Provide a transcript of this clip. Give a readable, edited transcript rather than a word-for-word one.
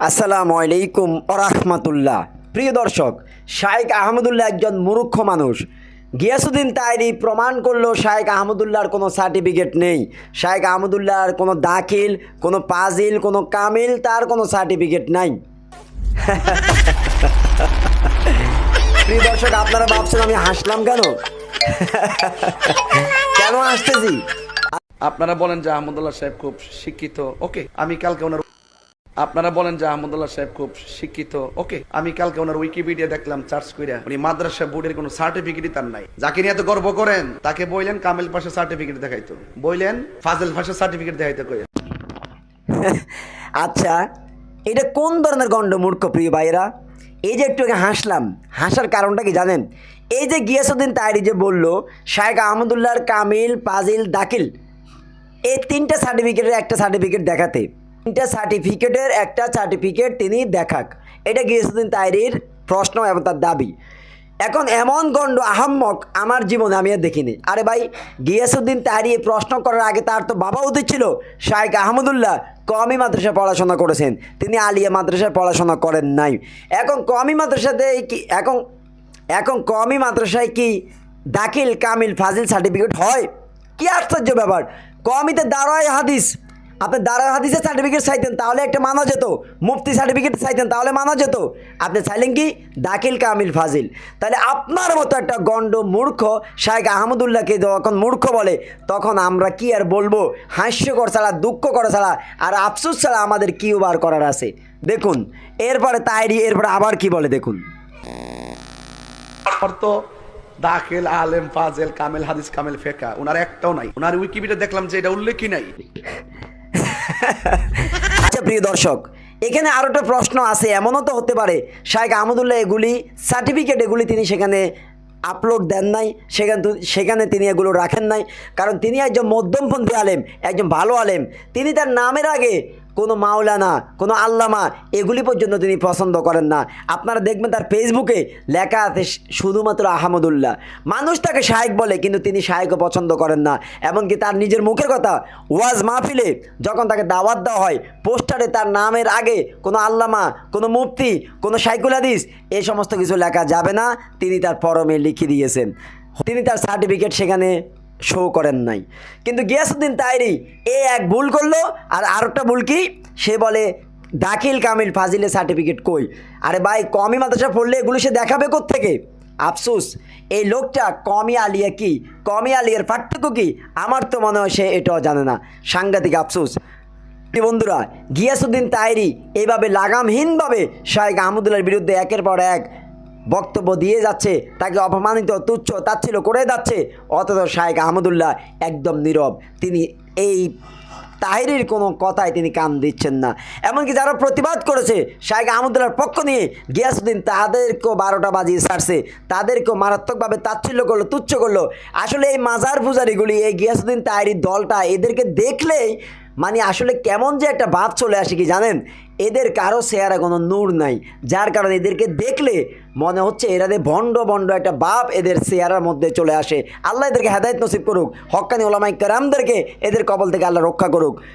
আসসালামু আলাইকুম ওরহমাতুল্লাহ। প্রিয় দর্শক, শাইখ আহমদুল্লাহ একজন মূর্খ মানুষ। গিয়াসউদ্দিন তাইরি প্রমাণ করলো শাইখ আহমদুল্লাহর কোনো সার্টিফিকেট নেই। শাইখ আহমদুল্লাহর কোনো দাখিল, কোনো পাজিল, কোনো কামিল, তার কোনো সার্টিফিকেট নাই। প্রিয় দর্শক, আপনারা ভাবছেন আমি হাসলাম কেন? কেন হাসতেছি? আপনারা বলেন যে আহমদুল্লাহ সাহেব খুব শিক্ষিত, ওকে আমি কালকে ওনার আপনারা বলেন যে আহমদুল্লাহ সাহেব খুব শিক্ষিত, ওকে আমি কালকে ওনার উইকিপিডিয়া দেখলাম সার্চ কইরা, উনি মাদ্রাসা বোর্ডের কোনো সার্টিফিকেটই তার নাই। যাকে নিয়ে এত গর্ব করেন তাকে বইলেন কামিল পাশের সার্টিফিকেট দেখাইতো, বইলেন ফাজেল পাশের সার্টিফিকেট দেখাইতো কই। আচ্ছা, এটা কোন ধরনের গণ্ডমূর্খ প্রিয় ভাইয়েরা? এই যে একটু আগে হাসলাম, হাসার কারণটা কি জানেন? এই যে গিয়াসউদ্দিন তাইরি যে বলল শাইখ আহমদুল্লাহর কামিল, পাজিল, দাখিল, এই তিনটা সার্টিফিকেটের একটা সার্টিফিকেট দেখাতে, তিনটা সার্টিফিকেটের একটা সার্টিফিকেট তিনি দেখাক, এটা গিয়াসউদ্দিন তাইরির প্রশ্ন এবং তার দাবি। এখন এমন গণ্ড আহাম্মক আমার জীবনে আমি আর দেখিনি। আরে ভাই, গিয়াসউদ্দিন তাইরি এই প্রশ্ন করার আগে তার তো বাবা উচিত ছিল শাইখ আহমদুল্লাহ কওমি মাদ্রাসায় পড়াশোনা করেছেন, তিনি আলিয়া মাদ্রাসায় পড়াশোনা করেন নাই। এখন কওমি মাদ্রাসাতে কি এখন কওমি মাদ্রাসায় কি দাখিল, কামিল, ফাজিল সার্টিফিকেট হয়? কি আশ্চর্য ব্যাপার! কওমিতে দারায়ে হাদিস, আপনি দারায়ে হাদিসের সার্টিফিকেট চাইতেন তাহলে একটা মানা যেত, মুফতি সার্টিফিকেট চাইতেন তাহলে মানা যেত, আপনি চাইলেন কি দাখিল, কামিল, ফাজিল। তাহলে আপনার মতো একটা গণ্ড মূর্খ শাইখ আহমদুল্লাহকে যখন মূর্খ বলে, তখন আমরা কি আর বলবো? হাস্যকর ছাড়া, দুঃখ করা ছাড়া আর আফসোস ছাড়া আমাদের কি উবার করার আছে? দেখুন এরপরে তাইরি এরপরে আবার কি বলে দেখুন। তো দাখিল, আলেম, ফাজেল, কামিল, হাদিস, কামিল, ফিকহ ওনার একটাও নাই। ওনার উইকিপিডিয়া দেখলাম যে এটা উল্লেখই নাই। আচ্ছা প্রিয় দর্শক, এখানে আরও একটা প্রশ্ন আছে। এমনও তো হতে পারে শাইখ আহমদুল্লাহ এগুলি সার্টিফিকেট এগুলি তিনি সেখানে আপলোড দেন নাই, সেখানে তিনি এগুলো রাখেন নাই, কারণ তিনি একজন মধ্যমপন্থী আলেম, একজন ভালো আলেম। তিনি তার নামের আগে কোনো মাওলানা, কোনো আল্লামা এগুলি পর্যন্ত তিনি পছন্দ করেন না। আপনারা দেখবেন তার ফেসবুকে লেখা আছে শুধুমাত্র আহমদুল্লাহ। মানুষ তাকে শায়েক বলে, কিন্তু তিনি শায়েকও পছন্দ করেন না। এমনকি তার নিজের মুখের কথা, ওয়াজ মাহফিলে যখন তাকে দাওয়াত দেওয়া হয়, পোস্টারে তার নামের আগে কোনো আল্লামা, কোনো মুফতি, কোনো শাইখুল হাদিস এই সমস্ত কিছু লেখা যাবে না, তিনি তার ফরমে লিখে দিয়েছেন। তিনি তার সার্টিফিকেট সেখানে শো করেন নাই। কিন্তু গিয়াসউদ্দিন তাইরি এক ভুল করলো, আর আরেকটা ভুল কি, সে বলে দাখিল, কামিল, ফাজিলের সার্টিফিকেট কই? আরে ভাই, কওমি মাদ্রাসা পড়লে এগুলো সে দেখাবে কোত্থেকে? আফসোস, এই লোকটা কওমি আলিয়া কি, কওমি আলিয়ার পার্থক্য কি, আমার তো মনে হয় সে এটাও জানে না। সাংঘাতিক আফসোস। বন্ধুরা, গিয়াসউদ্দিন তাইরি এইভাবে লাগামহীনভাবে শাইখ আহমদুল্লাহর বিরুদ্ধে একের পর এক বক্তব্য দিয়ে যাচ্ছে, তাকে অপমানিত, তুচ্ছ, তাচ্ছিল্য করে যাচ্ছে, অথচ শাইখ আহমদুল্লাহ একদম নীরব। তিনি এই তাহিরির কোনো কথায় তিনি কান দিচ্ছেন না। এমনকি যারা প্রতিবাদ করেছে শাইখ আহমদুল্লাহর পক্ষ নিয়ে, গিয়াসউদ্দিন তাদেরকেও 12টা বাজিয়ে ছাড়ছে, তাদেরকেও মারাত্মকভাবে তাচ্ছিল্য করলো, তুচ্ছ করলো। আসলে এই মাজার পূজারিগুলি, এই গিয়াসউদ্দিন তাহিরির দলটা, এদেরকে দেখলেই মানে আসলে কেমন যে একটা ভাব চলে আসে কি জানেন? এদের কারো চেহারা কোনো নূর নাই, যার কারণে এদেরকে দেখলে মনে হচ্ছে এরাদের ভণ্ড ভণ্ড একটা ভাব এদের চেহারার মধ্যে চলে আসে। আল্লাহ এদেরকে হেদায়েত নসিব করুক, হক্কানি ওলামায়ে কেরামদেরকে এদের কবল থেকে আল্লাহ রক্ষা করুক।